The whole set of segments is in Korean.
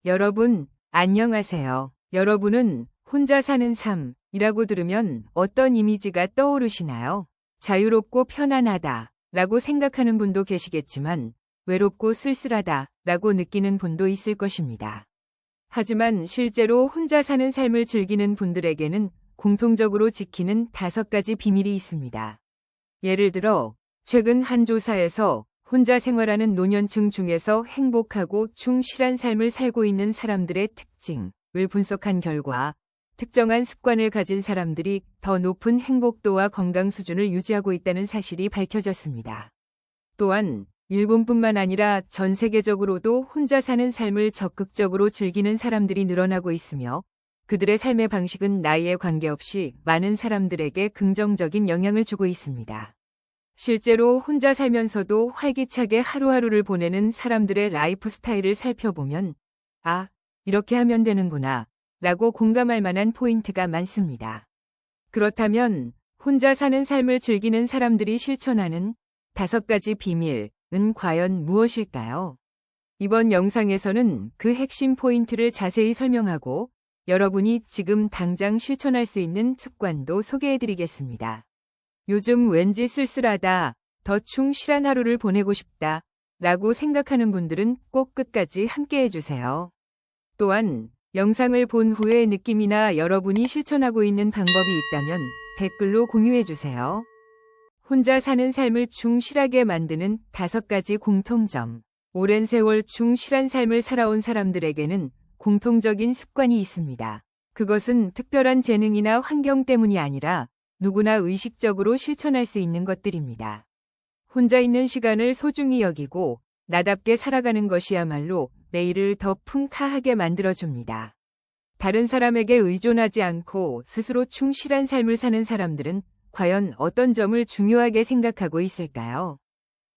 여러분, 안녕하세요. 여러분은 혼자 사는 삶이라고 들으면 어떤 이미지가 떠오르시나요? 자유롭고 편안하다 라고 생각하는 분도 계시겠지만 외롭고 쓸쓸하다 라고 느끼는 분도 있을 것입니다. 하지만 실제로 혼자 사는 삶을 즐기는 분들에게는 공통적으로 지키는 5가지 비밀이 있습니다. 예를 들어 최근 한 조사에서 혼자 생활하는 노년층 중에서 행복하고 충실한 삶을 살고 있는 사람들의 특징을 분석한 결과 특정한 습관을 가진 사람들이 더 높은 행복도와 건강 수준을 유지하고 있다는 사실이 밝혀졌습니다. 또한 일본뿐만 아니라 전 세계적으로도 혼자 사는 삶을 적극적으로 즐기는 사람들이 늘어나고 있으며 그들의 삶의 방식은 나이에 관계없이 많은 사람들에게 긍정적인 영향을 주고 있습니다. 실제로 혼자 살면서도 활기차게 하루하루를 보내는 사람들의 라이프 스타일을 살펴보면 아, 이렇게 하면 되는구나 라고 공감할 만한 포인트가 많습니다. 그렇다면 혼자 사는 삶을 즐기는 사람들이 실천하는 5가지 비밀은 과연 무엇일까요? 이번 영상에서는 그 핵심 포인트를 자세히 설명하고 여러분이 지금 당장 실천할 수 있는 습관도 소개해드리겠습니다. 요즘 왠지 쓸쓸하다, 더 충실한 하루를 보내고 싶다 라고 생각하는 분들은 꼭 끝까지 함께 해주세요. 또한 영상을 본 후의 느낌이나 여러분이 실천하고 있는 방법이 있다면 댓글로 공유해주세요. 혼자 사는 삶을 충실하게 만드는 5가지 공통점. 오랜 세월 충실한 삶을 살아온 사람들에게는 공통적인 습관이 있습니다. 그것은 특별한 재능이나 환경 때문이 아니라 누구나 의식적으로 실천할 수 있는 것들입니다. 혼자 있는 시간을 소중히 여기고 나답게 살아가는 것이야말로 내일을 더 풍카하게 만들어줍니다. 다른 사람에게 의존하지 않고 스스로 충실한 삶을 사는 사람들은 과연 어떤 점을 중요하게 생각하고 있을까요?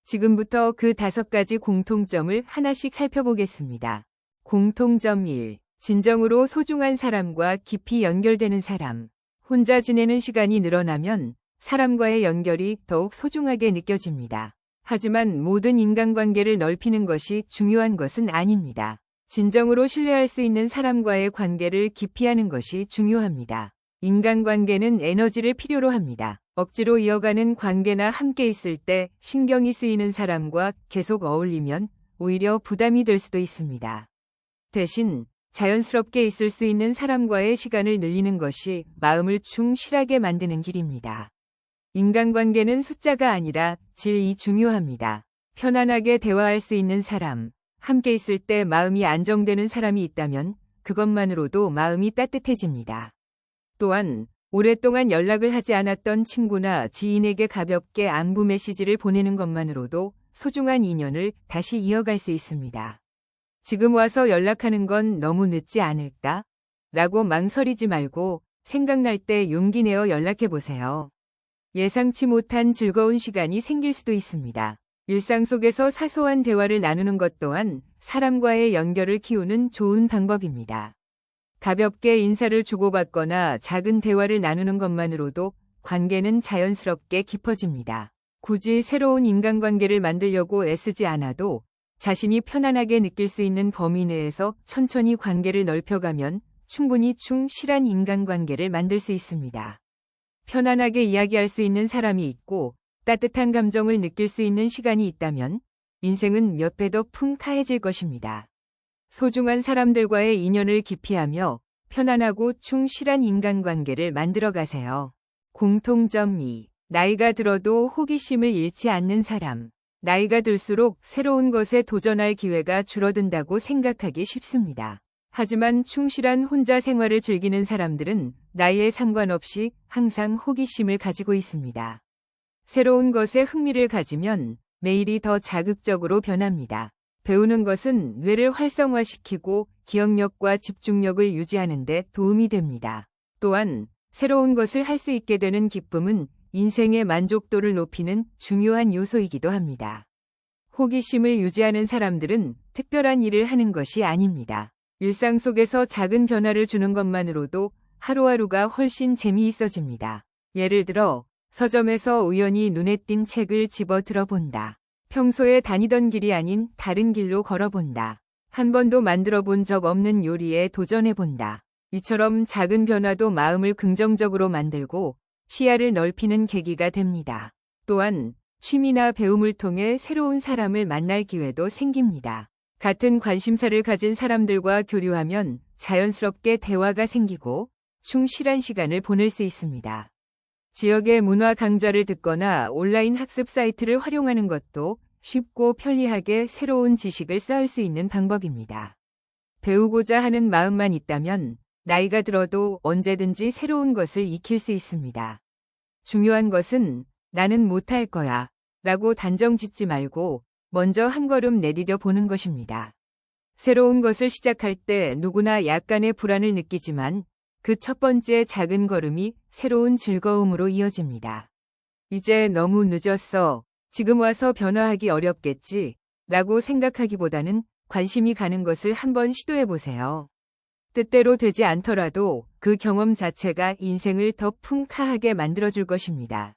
지금부터 그 5가지 공통점을 하나씩 살펴보겠습니다. 공통점 1. 진정으로 소중한 사람과 깊이 연결되는 사람. 혼자 지내는 시간이 늘어나면 사람과의 연결이 더욱 소중하게 느껴집니다. 하지만 모든 인간관계를 넓히는 것이 중요한 것은 아닙니다. 진정으로 신뢰할 수 있는 사람과의 관계를 깊이 하는 것이 중요합니다. 인간관계는 에너지를 필요로 합니다. 억지로 이어가는 관계나 함께 있을 때 신경이 쓰이는 사람과 계속 어울리면 오히려 부담이 될 수도 있습니다. 대신 자연스럽게 있을 수 있는 사람과의 시간을 늘리는 것이 마음을 충실하게 만드는 길입니다. 인간관계는 숫자가 아니라 질이 중요합니다. 편안하게 대화할 수 있는 사람, 함께 있을 때 마음이 안정되는 사람이 있다면 그것만으로도 마음이 따뜻해집니다. 또한 오랫동안 연락을 하지 않았던 친구나 지인에게 가볍게 안부 메시지를 보내는 것만으로도 소중한 인연을 다시 이어갈 수 있습니다. 지금 와서 연락하는 건 너무 늦지 않을까? 라고 망설이지 말고 생각날 때 용기 내어 연락해보세요. 예상치 못한 즐거운 시간이 생길 수도 있습니다. 일상 속에서 사소한 대화를 나누는 것 또한 사람과의 연결을 키우는 좋은 방법입니다. 가볍게 인사를 주고받거나 작은 대화를 나누는 것만으로도 관계는 자연스럽게 깊어집니다. 굳이 새로운 인간관계를 만들려고 애쓰지 않아도 자신이 편안하게 느낄 수 있는 범위 내에서 천천히 관계를 넓혀가면 충분히 충실한 인간관계를 만들 수 있습니다. 편안하게 이야기할 수 있는 사람이 있고 따뜻한 감정을 느낄 수 있는 시간이 있다면 인생은 몇 배 더 풍카해질 것입니다. 소중한 사람들과의 인연을 기피하며 편안하고 충실한 인간관계를 만들어 가세요. 공통점 2. 나이가 들어도 호기심을 잃지 않는 사람. 나이가 들수록 새로운 것에 도전할 기회가 줄어든다고 생각하기 쉽습니다. 하지만 충실한 혼자 생활을 즐기는 사람들은 나이에 상관없이 항상 호기심을 가지고 있습니다. 새로운 것에 흥미를 가지면 매일이 더 자극적으로 변합니다. 배우는 것은 뇌를 활성화시키고 기억력과 집중력을 유지하는 데 도움이 됩니다. 또한 새로운 것을 할 수 있게 되는 기쁨은 인생의 만족도를 높이는 중요한 요소이기도 합니다. 호기심을 유지하는 사람들은 특별한 일을 하는 것이 아닙니다. 일상 속에서 작은 변화를 주는 것만으로도 하루하루가 훨씬 재미있어집니다. 예를 들어 서점에서 우연히 눈에 띈 책을 집어 들어본다. 평소에 다니던 길이 아닌 다른 길로 걸어본다. 한 번도 만들어 본 적 없는 요리에 도전해 본다. 이처럼 작은 변화도 마음을 긍정적으로 만들고 시야를 넓히는 계기가 됩니다. 또한 취미나 배움을 통해 새로운 사람을 만날 기회도 생깁니다. 같은 관심사를 가진 사람들과 교류하면 자연스럽게 대화가 생기고 충실한 시간을 보낼 수 있습니다. 지역의 문화 강좌를 듣거나 온라인 학습 사이트를 활용하는 것도 쉽고 편리하게 새로운 지식을 쌓을 수 있는 방법입니다. 배우고자 하는 마음만 있다면 나이가 들어도 언제든지 새로운 것을 익힐 수 있습니다. 중요한 것은 나는 못할 거야 라고 단정 짓지 말고 먼저 한 걸음 내디뎌 보는 것입니다. 새로운 것을 시작할 때 누구나 약간의 불안을 느끼지만 그 첫 번째 작은 걸음이 새로운 즐거움으로 이어집니다. 이제 너무 늦었어. 지금 와서 변화하기 어렵겠지 라고 생각하기보다는 관심이 가는 것을 한번 시도해 보세요. 뜻대로 되지 않더라도 그 경험 자체가 인생을 더 풍카하게 만들어줄 것입니다.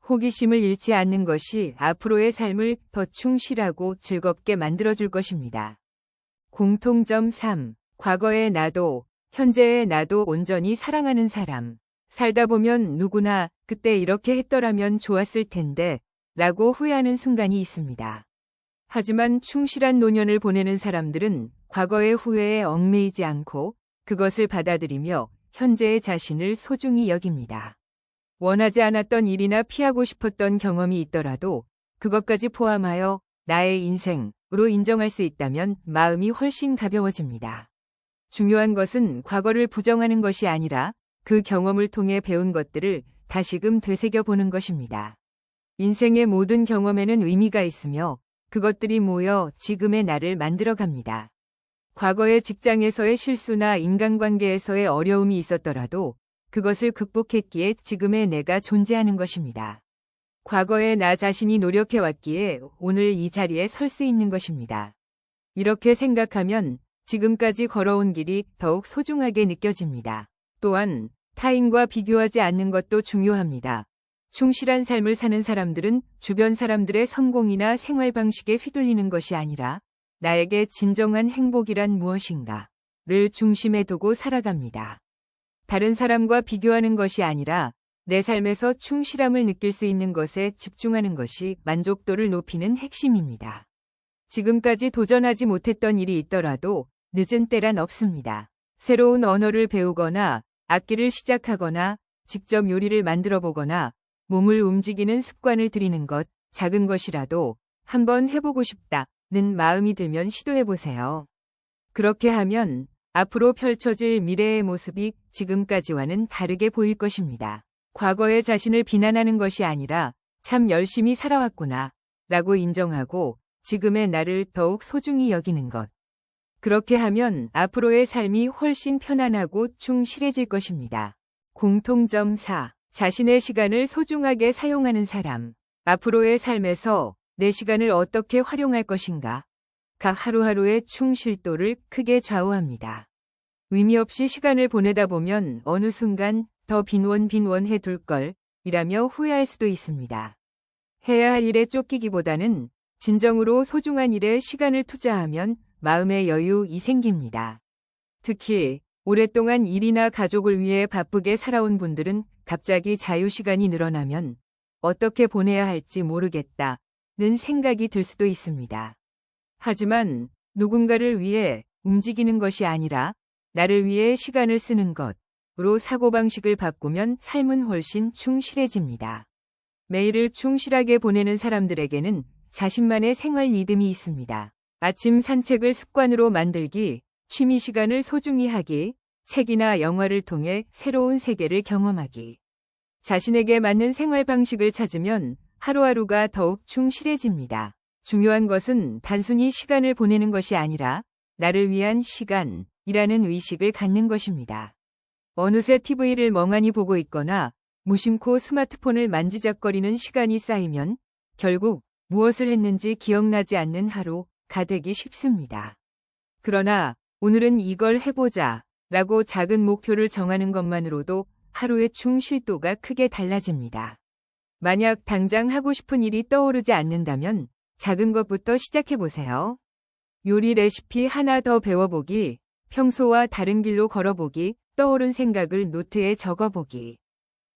호기심을 잃지 않는 것이 앞으로의 삶을 더 충실하고 즐겁게 만들어줄 것입니다. 공통점 3. 과거의 나도, 현재의 나도 온전히 사랑하는 사람. 살다 보면 누구나 그때 이렇게 했더라면 좋았을 텐데 라고 후회하는 순간이 있습니다. 하지만 충실한 노년을 보내는 사람들은 과거의 후회에 얽매이지 않고 그것을 받아들이며 현재의 자신을 소중히 여깁니다. 원하지 않았던 일이나 피하고 싶었던 경험이 있더라도 그것까지 포함하여 나의 인생으로 인정할 수 있다면 마음이 훨씬 가벼워집니다. 중요한 것은 과거를 부정하는 것이 아니라 그 경험을 통해 배운 것들을 다시금 되새겨보는 것입니다. 인생의 모든 경험에는 의미가 있으며 그것들이 모여 지금의 나를 만들어갑니다. 과거의 직장에서의 실수나 인간관계에서의 어려움이 있었더라도 그것을 극복했기에 지금의 내가 존재하는 것입니다. 과거의 나 자신이 노력해왔기에 오늘 이 자리에 설 수 있는 것입니다. 이렇게 생각하면 지금까지 걸어온 길이 더욱 소중하게 느껴집니다. 또한 타인과 비교하지 않는 것도 중요합니다. 충실한 삶을 사는 사람들은 주변 사람들의 성공이나 생활 방식에 휘둘리는 것이 아니라 나에게 진정한 행복이란 무엇인가를 중심에 두고 살아갑니다. 다른 사람과 비교하는 것이 아니라 내 삶에서 충실함을 느낄 수 있는 것에 집중하는 것이 만족도를 높이는 핵심입니다. 지금까지 도전하지 못했던 일이 있더라도 늦은 때란 없습니다. 새로운 언어를 배우거나 악기를 시작하거나 직접 요리를 만들어 보거나 몸을 움직이는 습관을 들이는 것, 작은 것이라도 한번 해보고 싶다는 마음이 들면 시도해보세요. 그렇게 하면 앞으로 펼쳐질 미래의 모습이 지금까지와는 다르게 보일 것입니다. 과거의 자신을 비난하는 것이 아니라 참 열심히 살아왔구나 라고 인정하고 지금의 나를 더욱 소중히 여기는 것. 그렇게 하면 앞으로의 삶이 훨씬 편안하고 충실해질 것입니다. 공통점 4. 자신의 시간을 소중하게 사용하는 사람. 앞으로의 삶에서 내 시간을 어떻게 활용할 것인가? 각 하루하루의 충실도를 크게 좌우합니다. 의미 없이 시간을 보내다 보면 어느 순간 더 빈원해 둘 걸 이라며 후회할 수도 있습니다. 해야 할 일에 쫓기기보다는 진정으로 소중한 일에 시간을 투자하면 마음의 여유이 생깁니다. 특히 오랫동안 일이나 가족을 위해 바쁘게 살아온 분들은 갑자기 자유시간이 늘어나면 어떻게 보내야 할지 모르겠다는 생각이 들 수도 있습니다. 하지만 누군가를 위해 움직이는 것이 아니라 나를 위해 시간을 쓰는 것으로 사고방식을 바꾸면 삶은 훨씬 충실해집니다. 매일을 충실하게 보내는 사람들에게는 자신만의 생활 리듬이 있습니다. 아침 산책을 습관으로 만들기, 취미 시간을 소중히 하기, 책이나 영화를 통해 새로운 세계를 경험하기. 자신에게 맞는 생활 방식을 찾으면 하루하루가 더욱 충실해집니다. 중요한 것은 단순히 시간을 보내는 것이 아니라 나를 위한 시간이라는 의식을 갖는 것입니다. 어느새 TV를 멍하니 보고 있거나 무심코 스마트폰을 만지작거리는 시간이 쌓이면 결국 무엇을 했는지 기억나지 않는 하루가 되기 쉽습니다. 그러나 오늘은 이걸 해보자 라고 작은 목표를 정하는 것만으로도 하루의 충실도가 크게 달라집니다. 만약 당장 하고 싶은 일이 떠오르지 않는다면 작은 것부터 시작해보세요. 요리 레시피 하나 더 배워보기, 평소와 다른 길로 걸어보기, 떠오른 생각을 노트에 적어보기.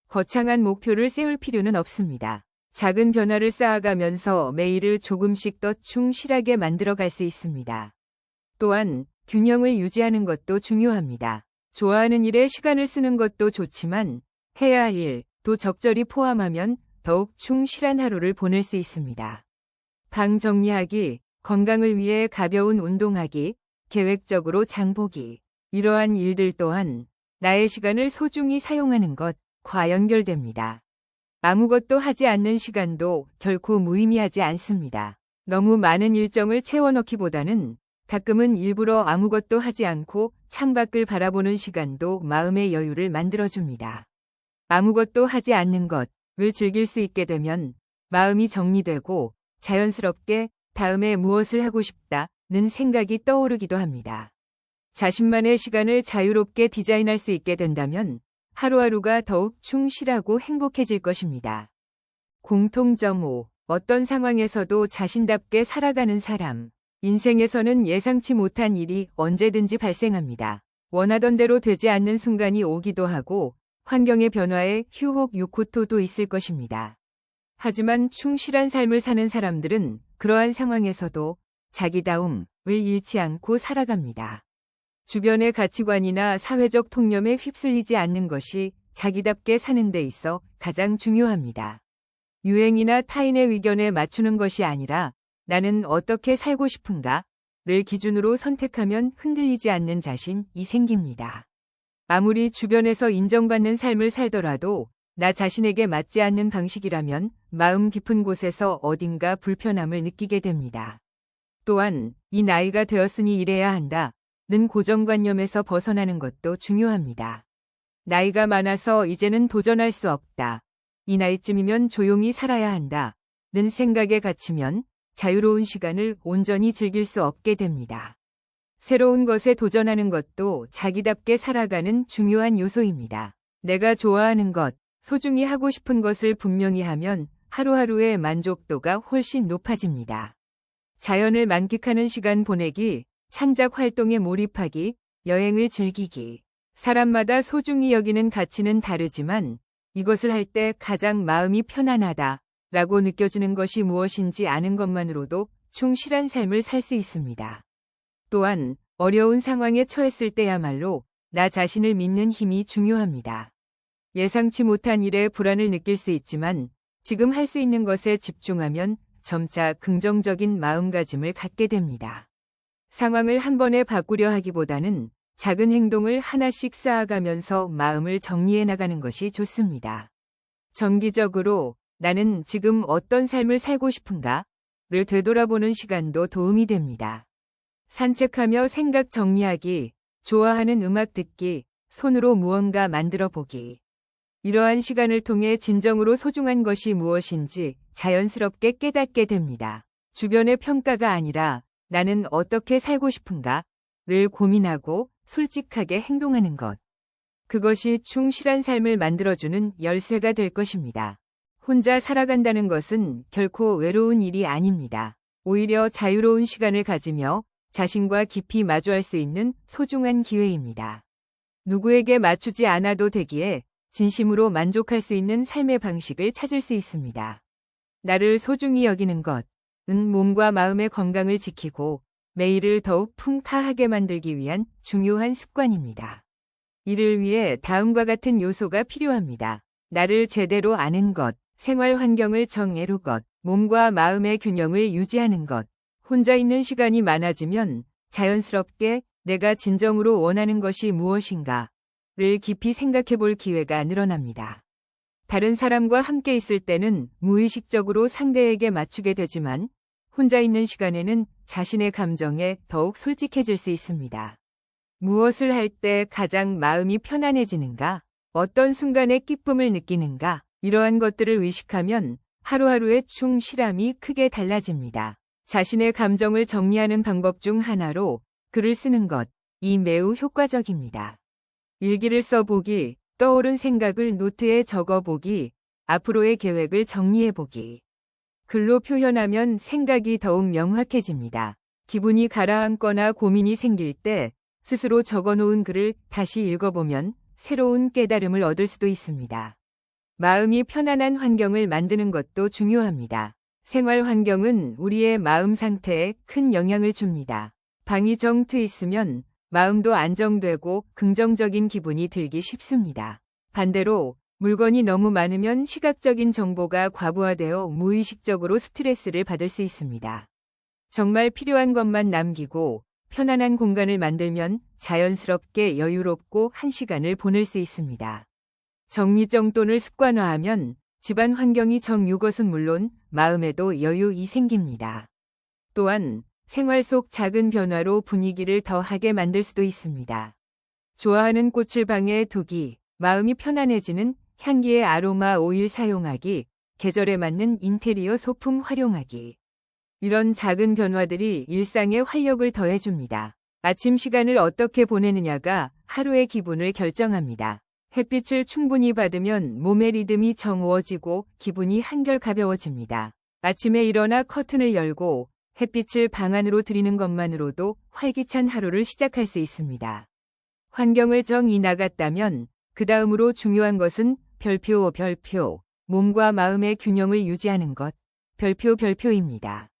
거창한 목표를 세울 필요는 없습니다. 작은 변화를 쌓아가면서 매일을 조금씩 더 충실하게 만들어갈 수 있습니다. 또한 균형을 유지하는 것도 중요합니다. 좋아하는 일에 시간을 쓰는 것도 좋지만 해야 할 일도 적절히 포함하면 더욱 충실한 하루를 보낼 수 있습니다. 방 정리하기, 건강을 위해 가벼운 운동하기, 계획적으로 장보기. 이러한 일들 또한 나의 시간을 소중히 사용하는 것과 연결됩니다. 아무것도 하지 않는 시간도 결코 무의미하지 않습니다. 너무 많은 일정을 채워넣기보다는 가끔은 일부러 아무것도 하지 않고 창밖을 바라보는 시간도 마음의 여유를 만들어줍니다. 아무것도 하지 않는 것을 즐길 수 있게 되면 마음이 정리되고 자연스럽게 다음에 무엇을 하고 싶다는 생각이 떠오르기도 합니다. 자신만의 시간을 자유롭게 디자인할 수 있게 된다면 하루하루가 더욱 충실하고 행복해질 것입니다. 공통점 5. 어떤 상황에서도 자신답게 살아가는 사람. 인생에서는 예상치 못한 일이 언제든지 발생합니다. 원하던 대로 되지 않는 순간이 오기도 하고 환경의 변화에 유혹토도 있을 것입니다. 하지만 충실한 삶을 사는 사람들은 그러한 상황에서도 자기다움을 잃지 않고 살아갑니다. 주변의 가치관이나 사회적 통념에 휩쓸리지 않는 것이 자기답게 사는 데 있어 가장 중요합니다. 유행이나 타인의 의견에 맞추는 것이 아니라 나는 어떻게 살고 싶은가를 기준으로 선택하면 흔들리지 않는 자신이 생깁니다. 아무리 주변에서 인정받는 삶을 살더라도 나 자신에게 맞지 않는 방식이라면 마음 깊은 곳에서 어딘가 불편함을 느끼게 됩니다. 또한 이 나이가 되었으니 이래야 한다는 고정관념에서 벗어나는 것도 중요합니다. 나이가 많아서 이제는 도전할 수 없다. 이 나이쯤이면 조용히 살아야 한다는 생각에 갇히면 자유로운 시간을 온전히 즐길 수 없게 됩니다. 새로운 것에 도전하는 것도 자기답게 살아가는 중요한 요소입니다. 내가 좋아하는 것, 소중히 하고 싶은 것을 분명히 하면 하루하루의 만족도가 훨씬 높아집니다. 자연을 만끽하는 시간 보내기, 창작 활동에 몰입하기, 여행을 즐기기. 사람마다 소중히 여기는 가치는 다르지만 이것을 할 때 가장 마음이 편안하다 라고 느껴지는 것이 무엇인지 아는 것만으로도 충실한 삶을 살 수 있습니다. 또한 어려운 상황에 처했을 때야말로 나 자신을 믿는 힘이 중요합니다. 예상치 못한 일에 불안을 느낄 수 있지만 지금 할 수 있는 것에 집중하면 점차 긍정적인 마음가짐을 갖게 됩니다. 상황을 한 번에 바꾸려 하기보다는 작은 행동을 하나씩 쌓아가면서 마음을 정리해 나가는 것이 좋습니다. 정기적으로 나는 지금 어떤 삶을 살고 싶은가를 되돌아보는 시간도 도움이 됩니다. 산책하며 생각 정리하기, 좋아하는 음악 듣기, 손으로 무언가 만들어 보기. 이러한 시간을 통해 진정으로 소중한 것이 무엇인지 자연스럽게 깨닫게 됩니다. 주변의 평가가 아니라 나는 어떻게 살고 싶은가를 고민하고 솔직하게 행동하는 것. 그것이 충실한 삶을 만들어주는 열쇠가 될 것입니다. 혼자 살아간다는 것은 결코 외로운 일이 아닙니다. 오히려 자유로운 시간을 가지며 자신과 깊이 마주할 수 있는 소중한 기회입니다. 누구에게 맞추지 않아도 되기에 진심으로 만족할 수 있는 삶의 방식을 찾을 수 있습니다. 나를 소중히 여기는 것은 몸과 마음의 건강을 지키고 매일을 더욱 풍파하게 만들기 위한 중요한 습관입니다. 이를 위해 다음과 같은 요소가 필요합니다. 나를 제대로 아는 것, 생활 환경을 정애루 것, 몸과 마음의 균형을 유지하는 것. 혼자 있는 시간이 많아지면 자연스럽게 내가 진정으로 원하는 것이 무엇인가를 깊이 생각해 볼 기회가 늘어납니다. 다른 사람과 함께 있을 때는 무의식적으로 상대에게 맞추게 되지만 혼자 있는 시간에는 자신의 감정에 더욱 솔직해질 수 있습니다. 무엇을 할 때 가장 마음이 편안해지는가? 어떤 순간에 기쁨을 느끼는가? 이러한 것들을 의식하면 하루하루의 충실함이 크게 달라집니다. 자신의 감정을 정리하는 방법 중 하나로 글을 쓰는 것이 매우 효과적입니다. 일기를 써보기, 떠오른 생각을 노트에 적어보기, 앞으로의 계획을 정리해보기. 글로 표현하면 생각이 더욱 명확해집니다. 기분이 가라앉거나 고민이 생길 때 스스로 적어놓은 글을 다시 읽어보면 새로운 깨달음을 얻을 수도 있습니다. 마음이 편안한 환경을 만드는 것도 중요합니다. 생활 환경은 우리의 마음 상태에 큰 영향을 줍니다. 방이 정 트여 있으면 마음도 안정되고 긍정적인 기분이 들기 쉽습니다. 반대로 물건이 너무 많으면 시각적인 정보가 과부하되어 무의식적으로 스트레스를 받을 수 있습니다. 정말 필요한 것만 남기고 편안한 공간을 만들면 자연스럽게 여유롭고 한 시간을 보낼 수 있습니다. 정리정돈을 습관화하면 집안 환경이 정유 것은 물론 마음에도 여유이 생깁니다. 또한 생활 속 작은 변화로 분위기를 더하게 만들 수도 있습니다. 좋아하는 꽃을 방에 두기, 마음이 편안해지는 향기의 아로마 오일 사용하기, 계절에 맞는 인테리어 소품 활용하기. 이런 작은 변화들이 일상에 활력을 더해줍니다. 아침 시간을 어떻게 보내느냐가 하루의 기분을 결정합니다. 햇빛을 충분히 받으면 몸의 리듬이 정워지고 기분이 한결 가벼워집니다. 아침에 일어나 커튼을 열고 햇빛을 방 안으로 들이는 것만으로도 활기찬 하루를 시작할 수 있습니다. 환경을 정이 나갔다면 그 다음으로 중요한 것은 별표, 몸과 마음의 균형을 유지하는 것, 별표입니다.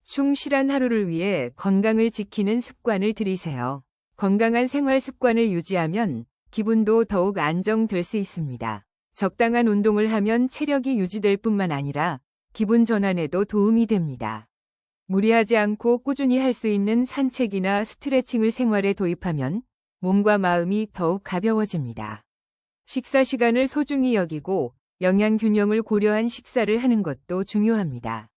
충실한 하루를 위해 건강을 지키는 습관을 들이세요. 건강한 생활 습관을 유지하면 기분도 더욱 안정될 수 있습니다. 적당한 운동을 하면 체력이 유지될 뿐만 아니라 기분 전환에도 도움이 됩니다. 무리하지 않고 꾸준히 할 수 있는 산책이나 스트레칭을 생활에 도입하면 몸과 마음이 더욱 가벼워집니다. 식사 시간을 소중히 여기고 영양 균형을 고려한 식사를 하는 것도 중요합니다.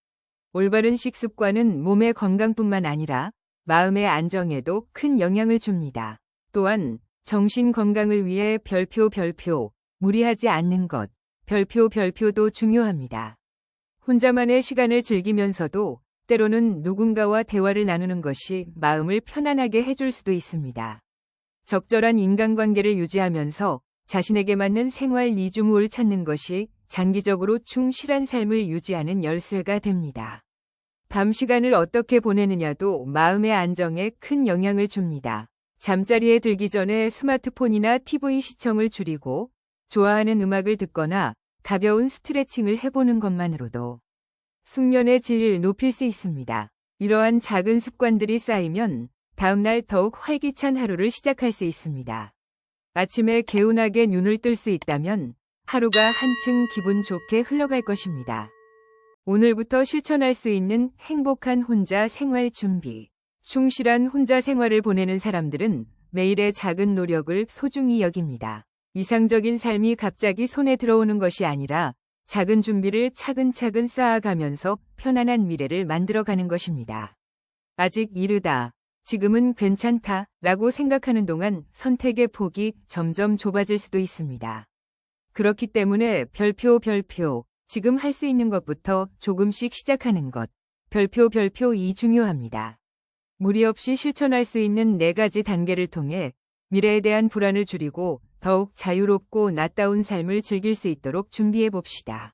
올바른 식습관은 몸의 건강뿐만 아니라 마음의 안정에도 큰 영향을 줍니다. 또한 정신 건강을 위해 별표, 무리하지 않는 것, 별표도 중요합니다. 혼자만의 시간을 즐기면서도 때로는 누군가와 대화를 나누는 것이 마음을 편안하게 해줄 수도 있습니다. 적절한 인간관계를 유지하면서 자신에게 맞는 생활 이중우를 찾는 것이 장기적으로 충실한 삶을 유지하는 열쇠가 됩니다. 밤 시간을 어떻게 보내느냐도 마음의 안정에 큰 영향을 줍니다. 잠자리에 들기 전에 스마트폰이나 TV 시청을 줄이고 좋아하는 음악을 듣거나 가벼운 스트레칭을 해보는 것만으로도 숙면의 질을 높일 수 있습니다. 이러한 작은 습관들이 쌓이면 다음날 더욱 활기찬 하루를 시작할 수 있습니다. 아침에 개운하게 눈을 뜰 수 있다면 하루가 한층 기분 좋게 흘러갈 것입니다. 오늘부터 실천할 수 있는 행복한 혼자 생활 준비. 충실한 혼자 생활을 보내는 사람들은 매일의 작은 노력을 소중히 여깁니다. 이상적인 삶이 갑자기 손에 들어오는 것이 아니라 작은 준비를 차근차근 쌓아가면서 편안한 미래를 만들어가는 것입니다. 아직 이르다, 지금은 괜찮다 라고 생각하는 동안 선택의 폭이 점점 좁아질 수도 있습니다. 그렇기 때문에 별표, 지금 할 수 있는 것부터 조금씩 시작하는 것, 별표이 중요합니다. 무리 없이 실천할 수 있는 4가지 단계를 통해 미래에 대한 불안을 줄이고 더욱 자유롭고 낫다운 삶을 즐길 수 있도록 준비해 봅시다.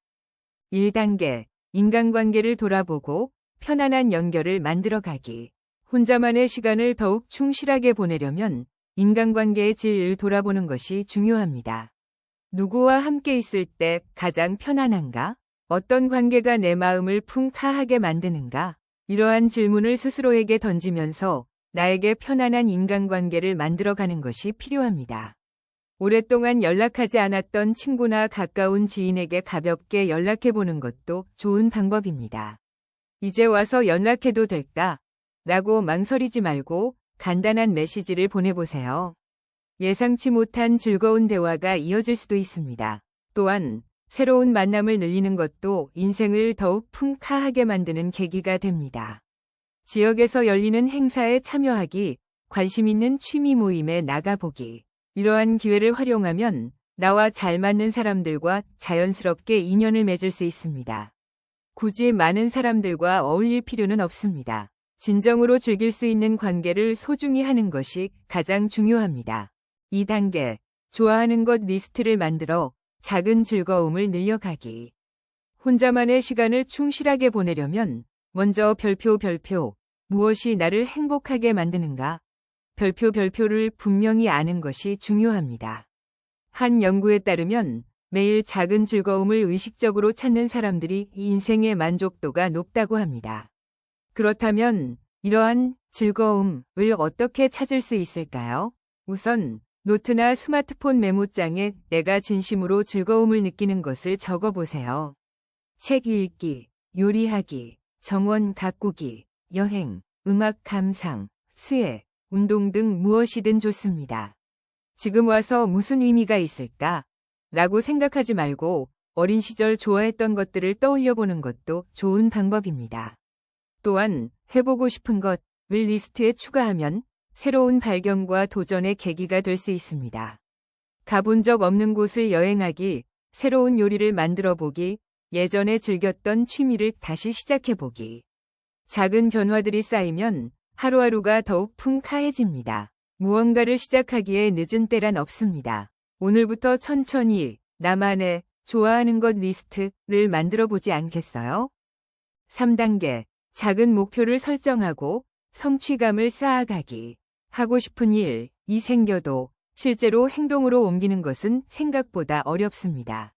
1단계, 인간관계를 돌아보고 편안한 연결을 만들어가기. 혼자만의 시간을 더욱 충실하게 보내려면 인간관계의 질을 돌아보는 것이 중요합니다. 누구와 함께 있을 때 가장 편안한가? 어떤 관계가 내 마음을 풍카하게 만드는가? 이러한 질문을 스스로에게 던지면서 나에게 편안한 인간관계를 만들어가는 것이 필요합니다. 오랫동안 연락하지 않았던 친구나 가까운 지인에게 가볍게 연락해보는 것도 좋은 방법입니다. 이제 와서 연락해도 될까? 라고 망설이지 말고 간단한 메시지를 보내보세요. 예상치 못한 즐거운 대화가 이어질 수도 있습니다. 또한 새로운 만남을 늘리는 것도 인생을 더욱 풍카하게 만드는 계기가 됩니다. 지역에서 열리는 행사에 참여하기, 관심 있는 취미 모임에 나가보기. 이러한 기회를 활용하면 나와 잘 맞는 사람들과 자연스럽게 인연을 맺을 수 있습니다. 굳이 많은 사람들과 어울릴 필요는 없습니다. 진정으로 즐길 수 있는 관계를 소중히 하는 것이 가장 중요합니다. 2단계, 좋아하는 것 리스트를 만들어 작은 즐거움을 늘려가기. 혼자만의 시간을 충실하게 보내려면 먼저 별표, 무엇이 나를 행복하게 만드는가? 별표를 분명히 아는 것이 중요합니다. 한 연구에 따르면 매일 작은 즐거움을 의식적으로 찾는 사람들이 인생의 만족도가 높다고 합니다. 그렇다면 이러한 즐거움을 어떻게 찾을 수 있을까요? 우선 노트나 스마트폰 메모장에 내가 진심으로 즐거움을 느끼는 것을 적어보세요. 책 읽기, 요리하기, 정원 가꾸기, 여행, 음악 감상, 수혜, 운동 등 무엇이든 좋습니다. 지금 와서 무슨 의미가 있을까? 라고 생각하지 말고 어린 시절 좋아했던 것들을 떠올려 보는 것도 좋은 방법입니다. 또한 해보고 싶은 것을 리스트에 추가하면 새로운 발견과 도전의 계기가 될 수 있습니다. 가본 적 없는 곳을 여행하기, 새로운 요리를 만들어 보기, 예전에 즐겼던 취미를 다시 시작해 보기. 작은 변화들이 쌓이면 하루하루가 더욱 풍카해집니다. 무언가를 시작하기에 늦은 때란 없습니다. 오늘부터 천천히 나만의 좋아하는 것 리스트를 만들어 보지 않겠어요? 3단계. 작은 목표를 설정하고 성취감을 쌓아가기. 하고 싶은 일이 생겨도 실제로 행동으로 옮기는 것은 생각보다 어렵습니다.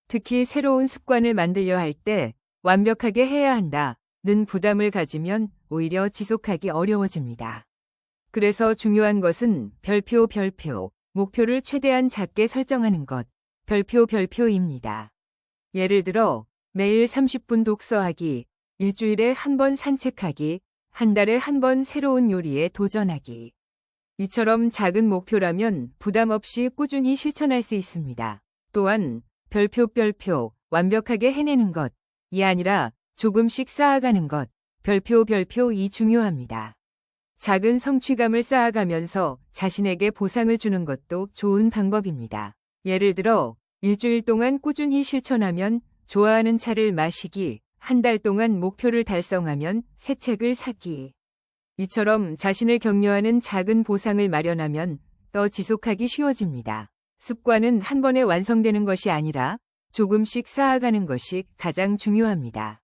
특히 새로운 습관을 만들려 할 때 완벽하게 해야 한다는 부담을 가지면 오히려 지속하기 어려워집니다. 그래서 중요한 것은 별표, 목표를 최대한 작게 설정하는 것, 별표입니다. 예를 들어 매일 30분 독서하기, 일주일에 한 번 산책하기, 한 달에 한 번 새로운 요리에 도전하기. 이처럼 작은 목표라면 부담 없이 꾸준히 실천할 수 있습니다. 또한 별표, 완벽하게 해내는 것이 아니라 조금씩 쌓아가는 것, 별표이 중요합니다. 작은 성취감을 쌓아가면서 자신에게 보상을 주는 것도 좋은 방법입니다. 예를 들어 일주일 동안 꾸준히 실천하면 좋아하는 차를 마시기, 한 달 동안 목표를 달성하면 새 책을 사기. 이처럼 자신을 격려하는 작은 보상을 마련하면 더 지속하기 쉬워집니다. 습관은 한 번에 완성되는 것이 아니라 조금씩 쌓아가는 것이 가장 중요합니다.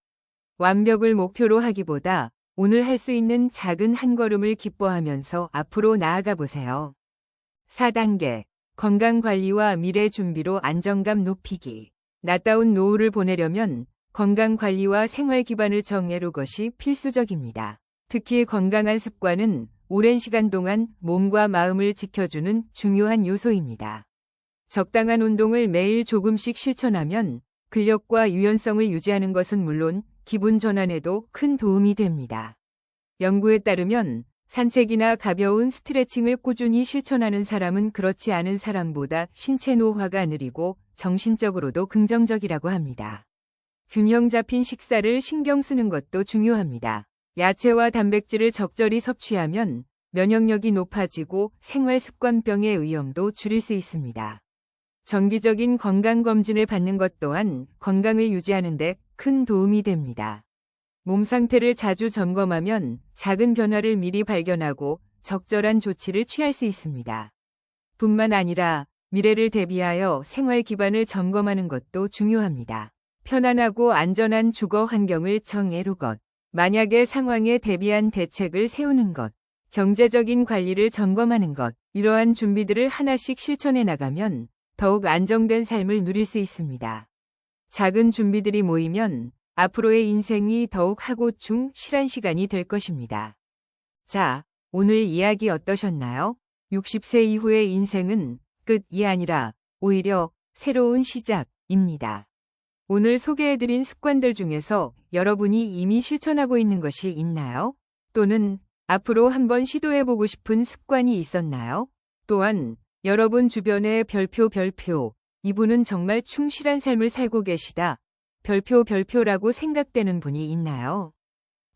완벽을 목표로 하기보다 오늘 할 수 있는 작은 한 걸음을 기뻐하면서 앞으로 나아가 보세요. 4단계. 건강관리와 미래 준비로 안정감 높이기. 나다운 노후를 보내려면 건강관리와 생활 기반을 정해놓은 것이 필수적입니다. 특히 건강한 습관은 오랜 시간 동안 몸과 마음을 지켜주는 중요한 요소입니다. 적당한 운동을 매일 조금씩 실천하면 근력과 유연성을 유지하는 것은 물론 기분 전환에도 큰 도움이 됩니다. 연구에 따르면 산책이나 가벼운 스트레칭을 꾸준히 실천하는 사람은 그렇지 않은 사람보다 신체 노화가 느리고 정신적으로도 긍정적이라고 합니다. 균형 잡힌 식사를 신경 쓰는 것도 중요합니다. 야채와 단백질을 적절히 섭취하면 면역력이 높아지고 생활습관병의 위험도 줄일 수 있습니다. 정기적인 건강검진을 받는 것 또한 건강을 유지하는 데 큰 도움이 됩니다. 몸 상태를 자주 점검하면 작은 변화를 미리 발견하고 적절한 조치를 취할 수 있습니다. 뿐만 아니라 미래를 대비하여 생활 기반을 점검하는 것도 중요합니다. 편안하고 안전한 주거 환경을 정해놓은 것, 만약의 상황에 대비한 대책을 세우는 것, 경제적인 관리를 점검하는 것, 이러한 준비들을 하나씩 실천해 나가면 더욱 안정된 삶을 누릴 수 있습니다. 작은 준비들이 모이면 앞으로의 인생이 더욱 하고 충실한 시간이 될 것입니다. 자, 오늘 이야기 어떠셨나요? 60세 이후의 인생은 끝이 아니라 오히려 새로운 시작입니다. 오늘 소개해드린 습관들 중에서 여러분이 이미 실천하고 있는 것이 있나요? 또는 앞으로 한번 시도해보고 싶은 습관이 있었나요? 또한 여러분 주변에 별표, 이분은 정말 충실한 삶을 살고 계시다. 별표라고 생각되는 분이 있나요?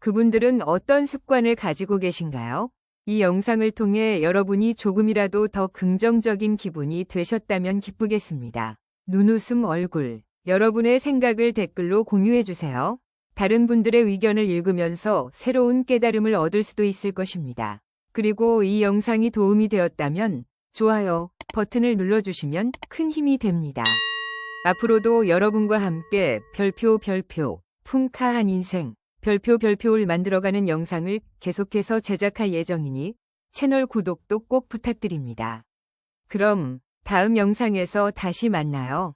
그분들은 어떤 습관을 가지고 계신가요? 이 영상을 통해 여러분이 조금이라도 더 긍정적인 기분이 되셨다면 기쁘겠습니다. 눈웃음 얼굴. 여러분의 생각을 댓글로 공유해주세요. 다른 분들의 의견을 읽으면서 새로운 깨달음을 얻을 수도 있을 것입니다. 그리고 이 영상이 도움이 되었다면 좋아요 버튼을 눌러주시면 큰 힘이 됩니다. 앞으로도 여러분과 함께 별표, 풍카한 인생 별표를 만들어가는 영상을 계속해서 제작할 예정이니 채널 구독도 꼭 부탁드립니다. 그럼 다음 영상에서 다시 만나요.